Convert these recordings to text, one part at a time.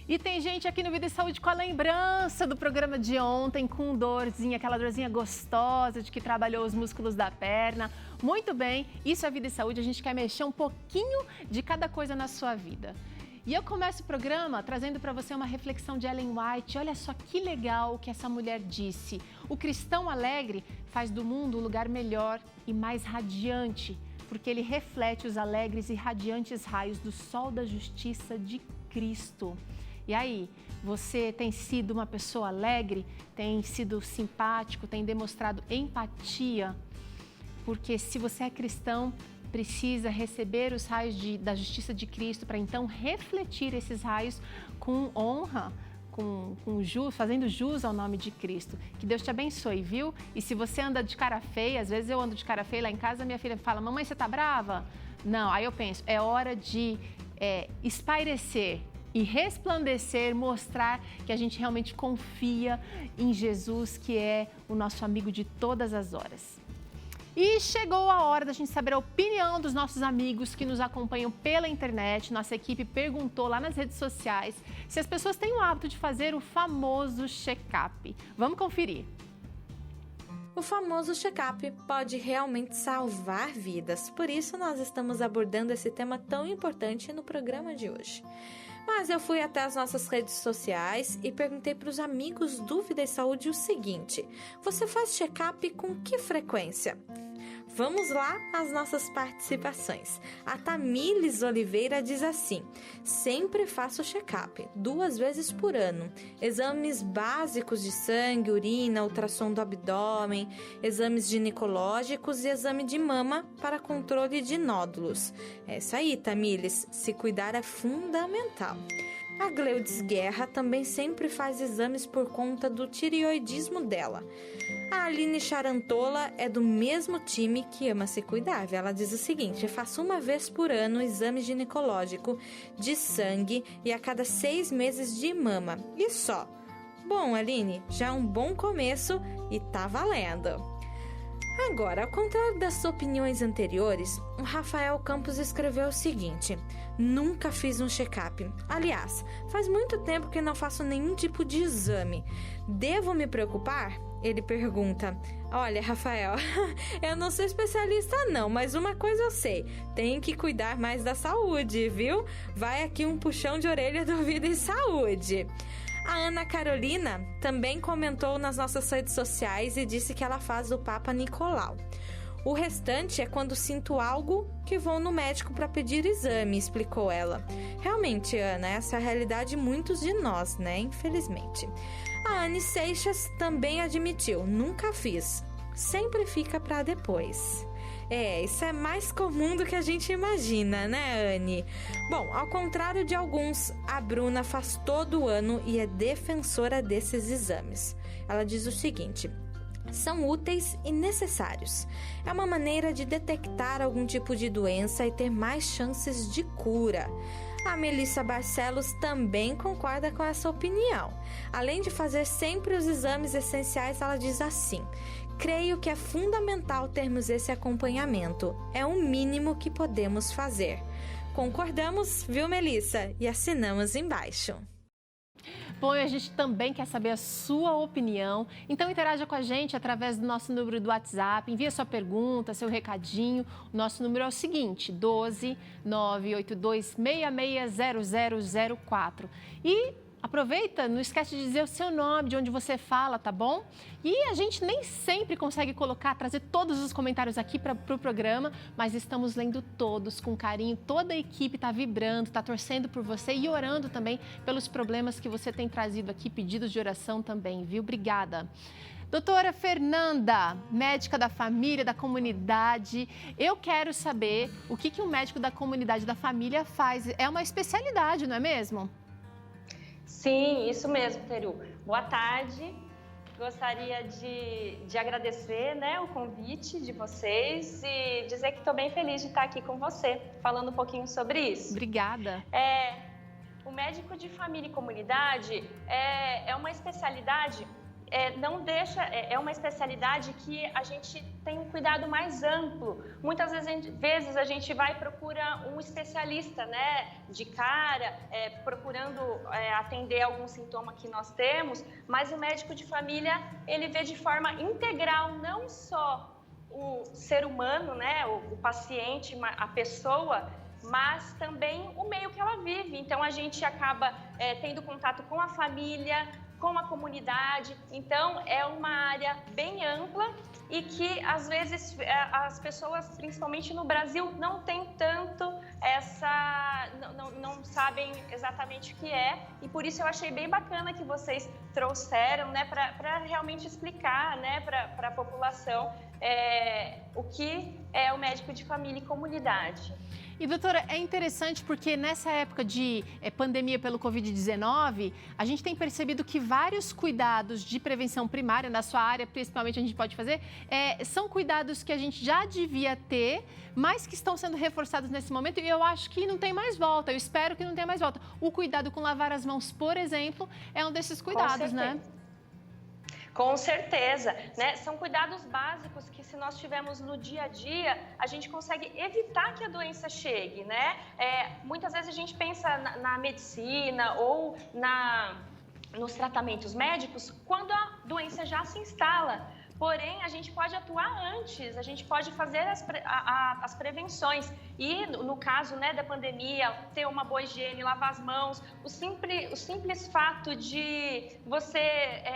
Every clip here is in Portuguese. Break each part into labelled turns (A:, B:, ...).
A: E tem gente aqui no Vida e Saúde com a lembrança do programa de ontem, com dorzinha, aquela dorzinha gostosa de que trabalhou os músculos da perna. Muito bem, isso é Vida e Saúde, a gente quer mexer um pouquinho de cada coisa na sua vida. E eu começo o programa trazendo para você uma reflexão de Ellen White. Olha só que legal o que essa mulher disse. O cristão alegre faz do mundo um lugar melhor e mais radiante, porque ele reflete os alegres e radiantes raios do sol da justiça de Cristo. E aí, você tem sido uma pessoa alegre, tem sido simpático, tem demonstrado empatia? Porque se você é cristão, precisa receber os raios da justiça de Cristo para então refletir esses raios com honra, fazendo jus ao nome de Cristo. Que Deus te abençoe, viu? E se você anda de cara feia, às vezes eu ando de cara feia lá em casa, minha filha fala, mamãe, você tá brava? Não, aí eu penso, é hora de espairecer e resplandecer, mostrar que a gente realmente confia em Jesus, que é o nosso amigo de todas as horas. E chegou a hora da gente saber a opinião dos nossos amigos que nos acompanham pela internet. Nossa equipe perguntou lá nas redes sociais se as pessoas têm o hábito de fazer o famoso check-up. Vamos conferir.
B: O famoso check-up pode realmente salvar vidas, por isso nós estamos abordando esse tema tão importante no programa de hoje. Mas eu fui até as nossas redes sociais e perguntei para os amigos do Vida e Saúde o seguinte: você faz check-up com que frequência? Vamos lá às nossas participações. A Tamílis Oliveira diz assim: sempre faço check-up, 2 vezes por ano. Exames básicos de sangue, urina, ultrassom do abdômen, exames ginecológicos e exame de mama para controle de nódulos. É isso aí, Tamílis, se cuidar é fundamental. A Gleudes Guerra também sempre faz exames por conta do tireoidismo dela. A Aline Charantola é do mesmo time que ama se cuidar. Ela diz o seguinte: eu faço 1 vez por ano exame ginecológico de sangue e a cada 6 meses de mama. E só. Bom, Aline, já é um bom começo e tá valendo. Agora, ao contrário das opiniões anteriores, o Rafael Campos escreveu o seguinte: nunca fiz um check-up. Aliás, faz muito tempo que não faço nenhum tipo de exame. Devo me preocupar? Ele pergunta. Olha, Rafael, eu não sou especialista não, mas uma coisa eu sei, tem que cuidar mais da saúde, viu? Vai aqui um puxão de orelha do Vida e Saúde. A Ana Carolina também comentou nas nossas redes sociais e disse que ela faz o Papa Nicolau. O restante é quando sinto algo que vou no médico para pedir exame, explicou ela. Realmente, Ana, essa é a realidade de muitos de nós, né? Infelizmente. A Anne Seixas também admitiu, nunca fiz. Sempre fica para depois. Isso é mais comum do que a gente imagina, né, Anne? Bom, ao contrário de alguns, a Bruna faz todo ano e é defensora desses exames. Ela diz o seguinte: são úteis e necessários. É uma maneira de detectar algum tipo de doença e ter mais chances de cura. A Melissa Barcelos também concorda com essa opinião. Além de fazer sempre os exames essenciais, ela diz assim: creio que é fundamental termos esse acompanhamento. É o mínimo que podemos fazer. Concordamos, viu, Melissa? E assinamos embaixo.
A: Bom, e a gente também quer saber a sua opinião, então interaja com a gente através do nosso número do WhatsApp, envia sua pergunta, seu recadinho. O nosso número é o seguinte: 12 982 660004. E aproveita, não esquece de dizer o seu nome, de onde você fala, tá bom? E a gente nem sempre consegue trazer todos os comentários aqui para o programa, mas estamos lendo todos com carinho. Toda a equipe está vibrando, está torcendo por você e orando também pelos problemas que você tem trazido aqui, pedidos de oração também, viu? Obrigada. Doutora Fernanda, médica da família, da comunidade, eu quero saber o que um médico da comunidade, da família faz. É uma especialidade, não é mesmo?
C: Sim, isso mesmo, Teru. Boa tarde. Gostaria de agradecer, né, o convite de vocês e dizer que estou bem feliz de estar aqui com você, falando um pouquinho sobre isso.
A: Obrigada.
C: O médico de família e comunidade é uma especialidade não deixa, é uma especialidade que a gente tem um cuidado mais amplo. Muitas vezes a gente vai e procura um especialista, né, de cara, procurando atender algum sintoma que nós temos, mas o médico de família, ele vê de forma integral, não só o ser humano, né, o paciente, a pessoa, mas também o meio que ela vive. Então, a gente acaba tendo contato com a família, com a comunidade. Então, é uma área bem ampla e que, às vezes, as pessoas, principalmente no Brasil, não têm tanto não sabem exatamente o que é. E por isso eu achei bem bacana que vocês trouxeram, né, para realmente explicar, né, para a população o que é o médico de família e comunidade.
A: E, doutora, é interessante porque nessa época de pandemia pelo Covid-19, a gente tem percebido que vários cuidados de prevenção primária, na sua área, principalmente, a gente pode fazer, são cuidados que a gente já devia ter, mas que estão sendo reforçados nesse momento e eu acho que não tem mais volta, eu espero que não tenha mais volta. O cuidado com lavar as mãos, por exemplo, é um desses cuidados, né?
C: Com certeza, né? São cuidados básicos que, se nós tivermos no dia a dia, a gente consegue evitar que a doença chegue, né? Muitas vezes a gente pensa na medicina ou nos tratamentos médicos quando a doença já se instala. Porém, a gente pode atuar antes, a gente pode fazer as prevenções. E, no caso, né, da pandemia, ter uma boa higiene, lavar as mãos, o simples fato de você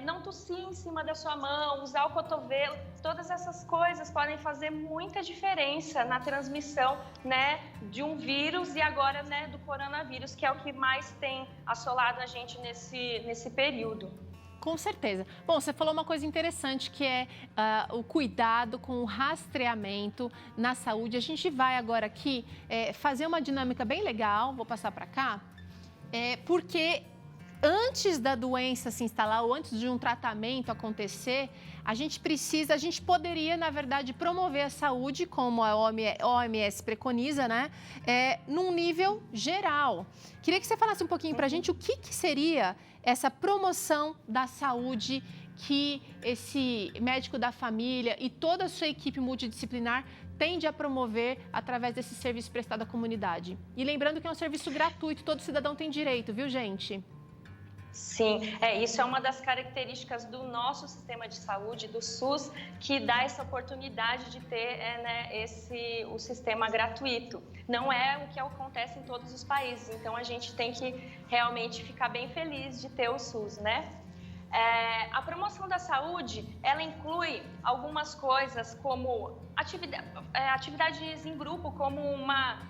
C: não tossir em cima da sua mão, usar o cotovelo, todas essas coisas podem fazer muita diferença na transmissão, né, de um vírus e agora, né, do coronavírus, que é o que mais tem assolado a gente nesse período.
A: Com certeza. Bom, você falou uma coisa interessante que é o cuidado com o rastreamento na saúde. A gente vai agora aqui fazer uma dinâmica bem legal, vou passar para cá, porque antes da doença se instalar ou antes de um tratamento acontecer, a gente poderia, na verdade, promover a saúde, como a OMS preconiza, né, num nível geral. Queria que você falasse um pouquinho para a gente o que seria essa promoção da saúde que esse médico da família e toda a sua equipe multidisciplinar tende a promover através desse serviço prestado à comunidade. E lembrando que é um serviço gratuito, todo cidadão tem direito, viu, gente?
C: Sim, isso é uma das características do nosso sistema de saúde, do SUS, que dá essa oportunidade de ter o sistema gratuito. Não é o que acontece em todos os países, então a gente tem que realmente ficar bem feliz de ter o SUS, né? A promoção da saúde, ela inclui algumas coisas como atividades em grupo, como uma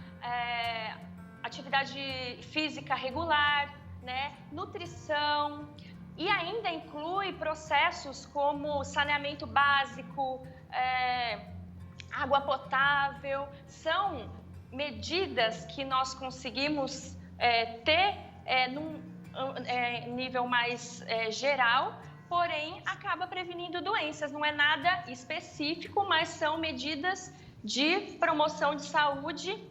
C: atividade física regular, né, nutrição, e ainda inclui processos como saneamento básico, água potável. São medidas que nós conseguimos ter num nível mais geral, porém acaba prevenindo doenças. Não é nada específico, mas são medidas de promoção de saúde,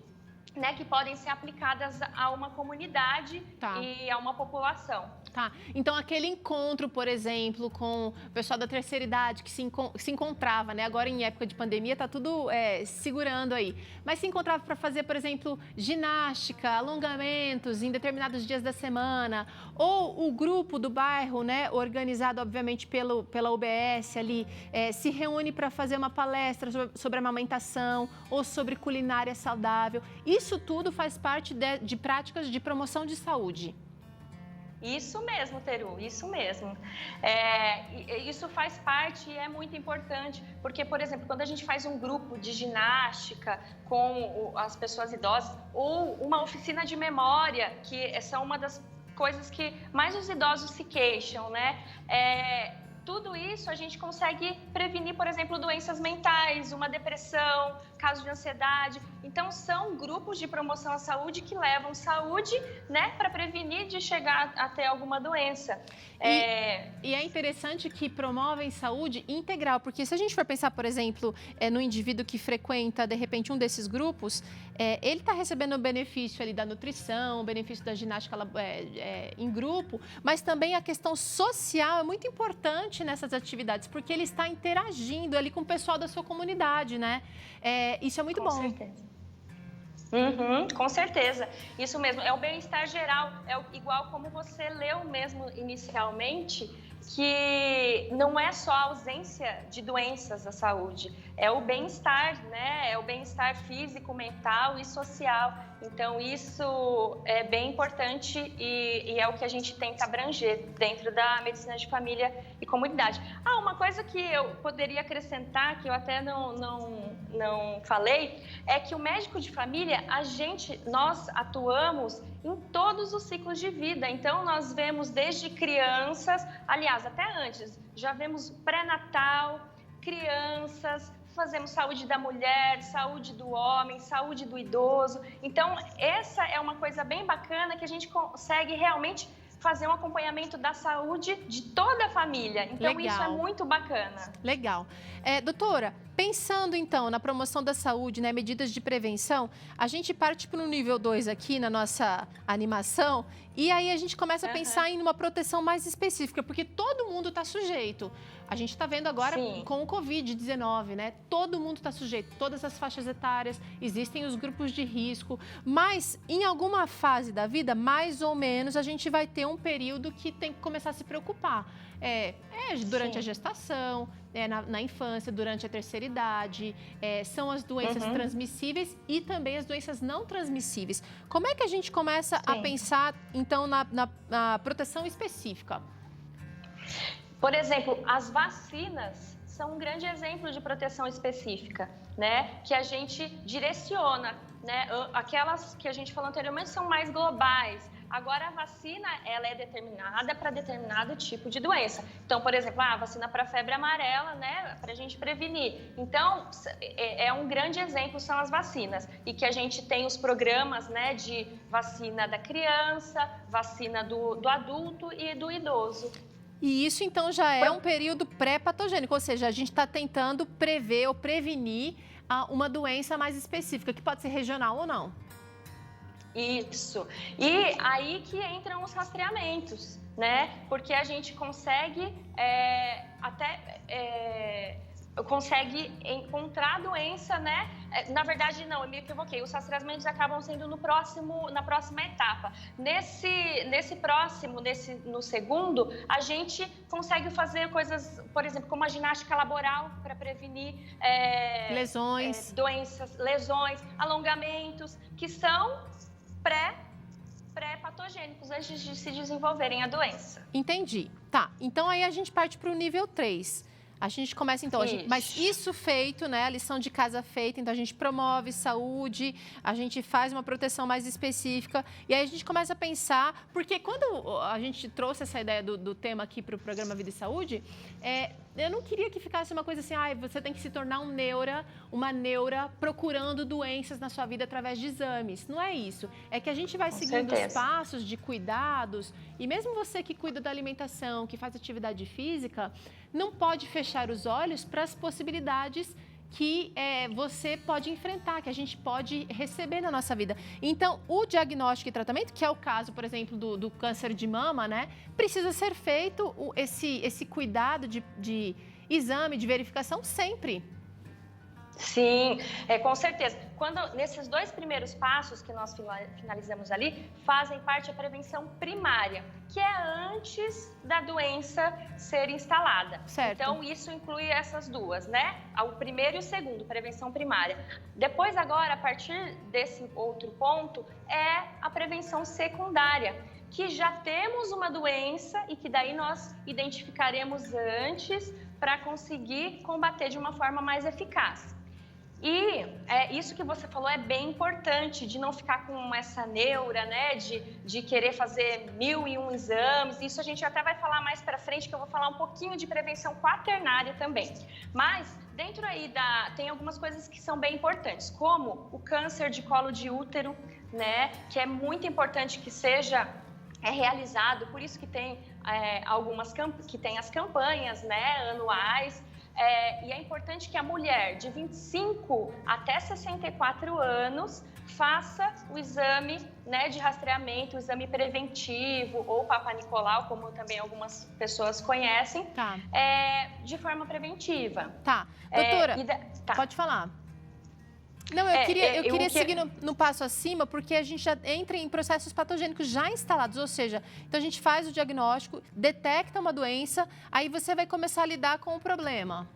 C: né, que podem ser aplicadas a uma comunidade e a uma população.
A: Tá, então aquele encontro, por exemplo, com o pessoal da terceira idade que se encontrava, né? Agora em época de pandemia tá tudo segurando aí, mas se encontrava para fazer, por exemplo, ginástica, alongamentos em determinados dias da semana, ou o grupo do bairro, né, organizado obviamente pela UBS ali, se reúne para fazer uma palestra sobre amamentação ou sobre culinária saudável. Isso tudo faz parte de práticas de promoção de saúde.
C: Isso mesmo, Teru, isso mesmo. Isso faz parte e é muito importante, porque, por exemplo, quando a gente faz um grupo de ginástica com as pessoas idosas, ou uma oficina de memória, que são uma das coisas que mais os idosos se queixam, né? Tudo isso a gente consegue prevenir, por exemplo, doenças mentais, uma depressão, casos de ansiedade. Então, são grupos de promoção à saúde que levam saúde, né, para prevenir de chegar a ter alguma doença.
A: E é interessante que promovem saúde integral, porque se a gente for pensar, por exemplo, no indivíduo que frequenta, de repente, um desses grupos, ele está recebendo o benefício ali da nutrição, o benefício da ginástica em grupo, mas também a questão social é muito importante presente nessas atividades, porque ele está interagindo ali com o pessoal da sua comunidade, né? Isso é muito bom.
C: Com certeza. Com certeza, isso mesmo, é o bem-estar geral, igual como você leu mesmo inicialmente, que não é só a ausência de doenças da saúde, é o bem-estar, né? É o bem-estar físico, mental e social. Então, isso é bem importante e é o que a gente tenta abranger dentro da medicina de família e comunidade. Uma coisa que eu poderia acrescentar, que eu até não falei, é que o médico de família, nós atuamos em todos os ciclos de vida. Então, nós vemos desde crianças, aliás, até antes, já vemos pré-natal, crianças, fazemos saúde da mulher, saúde do homem, saúde do idoso. Então, essa é uma coisa bem bacana que a gente consegue realmente fazer um acompanhamento da saúde de toda a família. Então,
A: Legal.
C: Isso é muito bacana.
A: Legal. Doutora, pensando então na promoção da saúde, né, medidas de prevenção, a gente parte para o nível 2 aqui na nossa animação e aí a gente começa a pensar em uma proteção mais específica, porque todo mundo está sujeito. A gente está vendo agora com o Covid-19, né? Todo mundo está sujeito, todas as faixas etárias, existem os grupos de risco, mas em alguma fase da vida, mais ou menos, a gente vai ter um período que tem que começar a se preocupar. Durante a gestação, na infância, durante a terceira idade, são as doenças transmissíveis e também as doenças não transmissíveis. Como é que a gente começa a pensar, então, na proteção específica?
C: Por exemplo, as vacinas são um grande exemplo de proteção específica, né? Que a gente direciona, né? Aquelas que a gente falou anteriormente são mais globais. Agora, a vacina, ela é determinada para determinado tipo de doença. Então, por exemplo, a vacina para febre amarela, né, para a gente prevenir. Então, é um grande exemplo, são as vacinas. E que a gente tem os programas, né, de vacina da criança, vacina do adulto e do idoso.
A: E isso, então, já é um período pré-patogênico, ou seja, a gente está tentando prever ou prevenir uma doença mais específica, que pode ser regional ou não.
C: Isso. E aí que entram os rastreamentos, né? Porque a gente consegue consegue encontrar a doença, né? Na verdade, não, eu me equivoquei. Os rastreamentos acabam sendo na próxima etapa. No segundo, a gente consegue fazer coisas, por exemplo, como a ginástica laboral para prevenir
A: lesões,
C: doenças, lesões, alongamentos, que são pré-patogênicos antes de se desenvolverem a doença.
A: Entendi. Tá, então aí a gente parte para o nível 3. A gente começa, então, mas isso feito, né, a lição de casa feita, então a gente promove saúde, a gente faz uma proteção mais específica e aí a gente começa a pensar, porque quando a gente trouxe essa ideia do tema aqui para o programa Vida e Saúde, eu não queria que ficasse uma coisa assim, você tem que se tornar uma neura procurando doenças na sua vida através de exames. Não é isso. É que a gente vai seguindo os passos de cuidados e mesmo você que cuida da alimentação, que faz atividade física, não pode fechar os olhos para as possibilidades que você pode enfrentar, que a gente pode receber na nossa vida. Então, o diagnóstico e tratamento, que é o caso, por exemplo, do câncer de mama, né? Precisa ser feito esse cuidado de exame, de verificação sempre.
C: Sim, com certeza. Nesses 2 primeiros passos que nós finalizamos ali, fazem parte a prevenção primária, que é antes da doença ser instalada.
A: Certo.
C: Então, isso inclui essas duas, né? O primeiro e o segundo, prevenção primária. Depois, agora, a partir desse outro ponto, é a prevenção secundária, que já temos uma doença e que daí nós identificaremos antes para conseguir combater de uma forma mais eficaz. E isso que você falou é bem importante, de não ficar com essa neura, né, de querer fazer 1001 exames. Isso a gente até vai falar mais para frente, que eu vou falar um pouquinho de prevenção quaternária também. Mas dentro aí tem algumas coisas que são bem importantes, como o câncer de colo de útero, né, que é muito importante que seja realizado, por isso que tem que tem as campanhas, né, anuais. E é importante que a mulher de 25 até 64 anos faça o exame, né, de rastreamento, o exame preventivo ou Papa Nicolau, como também algumas pessoas conhecem, de forma preventiva.
A: Tá. Doutora, pode falar. Não, eu queria seguir no passo acima, porque a gente já entra em processos patogênicos já instalados, ou seja, então a gente faz o diagnóstico, detecta uma doença, aí você vai começar a lidar com o problema.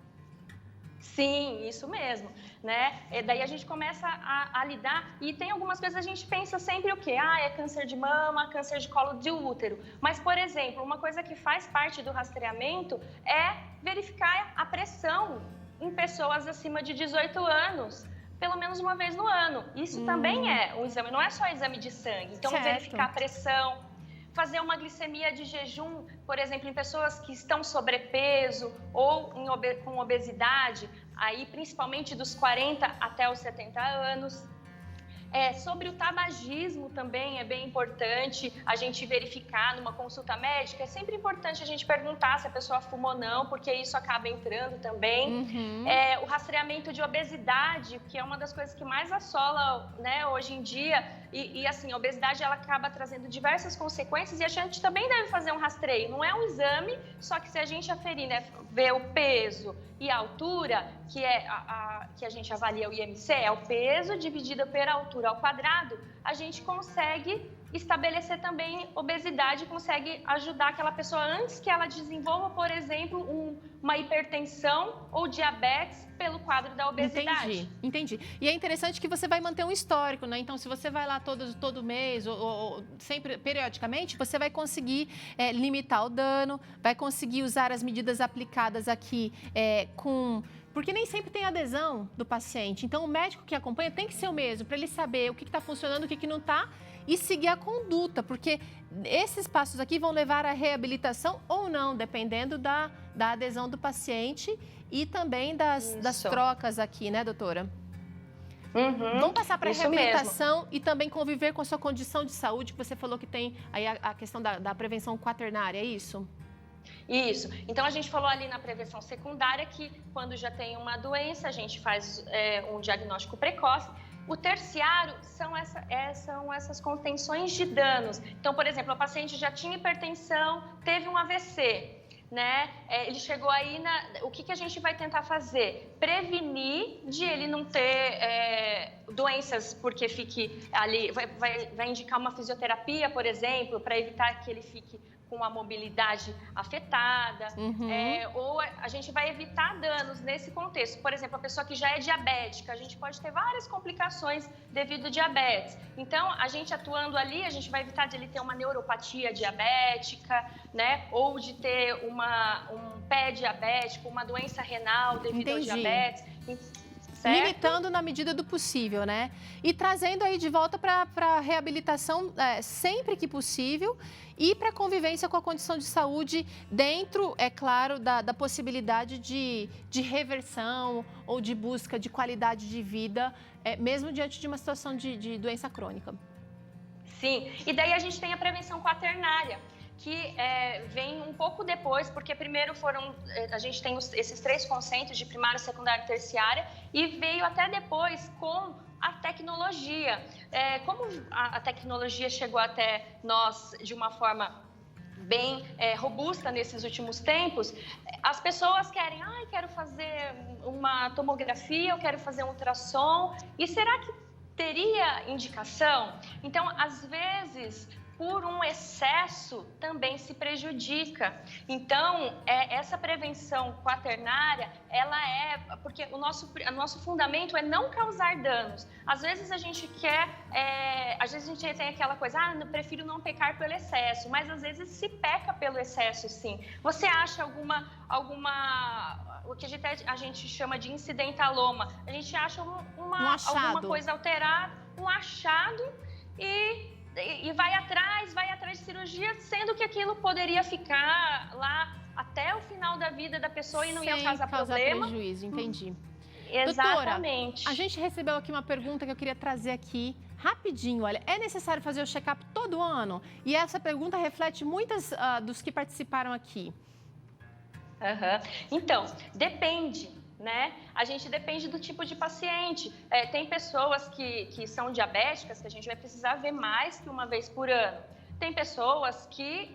C: Sim, isso mesmo, né? Daí a gente começa a lidar e tem algumas vezes a gente pensa sempre o quê? É câncer de mama, câncer de colo de útero. Mas, por exemplo, uma coisa que faz parte do rastreamento é verificar a pressão em pessoas acima de 18 anos. Pelo menos uma vez no ano. Isso também é um exame, não é só exame de sangue. Então, verificar a pressão, fazer uma glicemia de jejum, por exemplo, em pessoas que estão sobrepeso ou com obesidade, aí principalmente dos 40 até os 70 anos. Sobre o tabagismo também é bem importante a gente verificar numa consulta médica. É sempre importante a gente perguntar se a pessoa fuma ou não, porque isso acaba entrando também. O rastreamento de obesidade, que é uma das coisas que mais assola, né, hoje em dia. E assim, a obesidade ela acaba trazendo diversas consequências e a gente também deve fazer um rastreio. Não é um exame, só que se a gente aferir, né, ver o peso e a altura, que a gente avalia o IMC, é o peso dividido pela altura ao quadrado, a gente consegue estabelecer também obesidade, consegue ajudar aquela pessoa antes que ela desenvolva, por exemplo, uma hipertensão ou diabetes pelo quadro da obesidade.
A: Entendi. E é interessante que você vai manter um histórico, né? Então, se você vai lá todo mês ou sempre, periodicamente, você vai conseguir limitar o dano, vai conseguir usar as medidas aplicadas aqui porque nem sempre tem adesão do paciente. Então, o médico que acompanha tem que ser o mesmo, para ele saber o que está funcionando, o que não está, e seguir a conduta, porque esses passos aqui vão levar à reabilitação ou não, dependendo da adesão do paciente e também das trocas aqui, né, doutora? Vamos passar para a reabilitação e também conviver com a sua condição de saúde, que você falou que tem aí a questão da prevenção quaternária, é isso?
C: Isso. Então, a gente falou ali na prevenção secundária que quando já tem uma doença, a gente faz um diagnóstico precoce. O terciário são essas contenções de danos. Então, por exemplo, o paciente já tinha hipertensão, teve um AVC, né? Ele chegou aí, o que a gente vai tentar fazer? Prevenir de ele não ter doenças, porque fique ali, vai indicar uma fisioterapia, por exemplo, para evitar que ele fique com a mobilidade afetada, ou a gente vai evitar danos nesse contexto. Por exemplo, a pessoa que já é diabética, a gente pode ter várias complicações devido ao diabetes. Então, a gente atuando ali, a gente vai evitar de ele ter uma neuropatia diabética, né? Ou de ter um pé diabético, uma doença renal devido ao diabetes. Certo?
A: Limitando na medida do possível, né? E trazendo aí de volta para a reabilitação sempre que possível e para a convivência com a condição de saúde dentro, é claro, da possibilidade de reversão ou de busca de qualidade de vida, mesmo diante de uma situação de doença crônica.
C: Sim, e daí a gente tem a prevenção quaternária, que vem um pouco depois, porque primeiro a gente tem esses 3 conceitos de primária, secundária e terciária, e veio até depois com a tecnologia. Como a tecnologia chegou até nós de uma forma bem robusta nesses últimos tempos, as pessoas quero fazer uma tomografia, eu quero fazer um ultrassom, e será que teria indicação? Então, às vezes, por um excesso também se prejudica. Então, essa prevenção quaternária, porque o nosso fundamento é não causar danos. Às vezes a gente tem aquela coisa, eu prefiro não pecar pelo excesso, mas às vezes se peca pelo excesso, sim. Você acha alguma o que a gente chama de incidentaloma, a gente acha alguma coisa alterada, um achado e vai atrás de cirurgia, sendo que aquilo poderia ficar lá até o final da vida da pessoa e não ia causar problema.
A: Prejuízo, entendi.
C: Exatamente.
A: Doutora, a gente recebeu aqui uma pergunta que eu queria trazer aqui rapidinho. Olha, é necessário fazer o check-up todo ano? E essa pergunta reflete muitas dos que participaram aqui.
C: Aham. Então, depende, né? A gente depende do tipo de paciente. Tem pessoas que são diabéticas que a gente vai precisar ver mais que uma vez por ano. Tem pessoas que,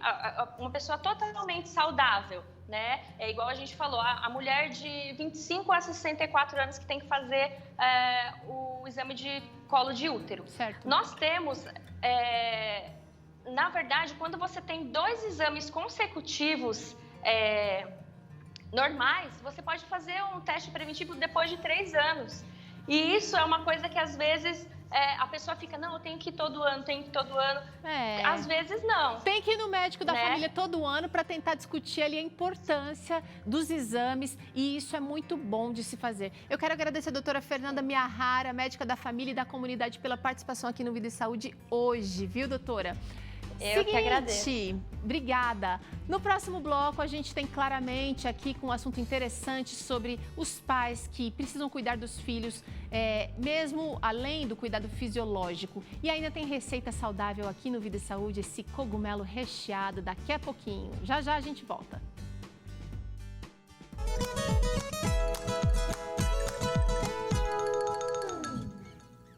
C: uma pessoa totalmente saudável, né? É igual a gente falou, a mulher de 25 a 64 anos que tem que fazer o exame de colo de útero.
A: Certo.
C: Nós temos, na verdade, quando você tem 2 exames consecutivos normais, você pode fazer um teste preventivo depois de 3 anos. E isso é uma coisa que às vezes a pessoa fica, não, eu tenho que ir todo ano, tenho que ir todo ano. Às vezes não.
A: Tem que ir no médico da
C: né?
A: família todo ano para tentar discutir ali a importância dos exames e isso é muito bom de se fazer. Eu quero agradecer a doutora Fernanda Miyahara, médica da família e da comunidade, pela participação aqui no Vida e Saúde hoje, viu, doutora?
C: Eu que agradeço.
A: Obrigada. No próximo bloco, a gente tem claramente aqui com um assunto interessante sobre os pais que precisam cuidar dos filhos, mesmo além do cuidado fisiológico. E ainda tem receita saudável aqui no Vida e Saúde, esse cogumelo recheado daqui a pouquinho. Já já a gente volta.